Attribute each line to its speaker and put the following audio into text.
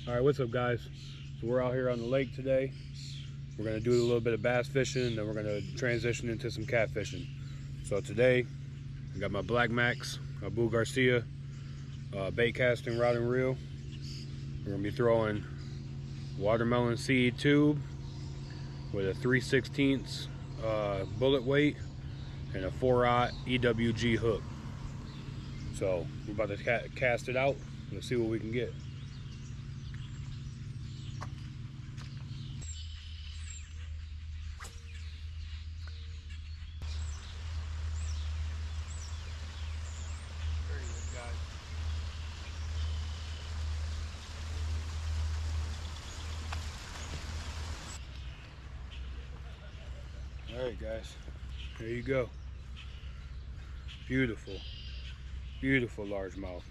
Speaker 1: All right, what's up, guys? So we're out here on the lake today. We're gonna do a little bit of bass fishing, then we're gonna transition into some catfishing. So today, I got my Black Max, Abu Garcia, bait casting rod and reel. We're gonna be throwing watermelon seed tube with a 3/16 bullet weight and a 4/0 EWG hook. So we're about to cast it out. Let's see what we can get. There he is, guys. All right, guys, there you go. Beautiful, beautiful largemouth.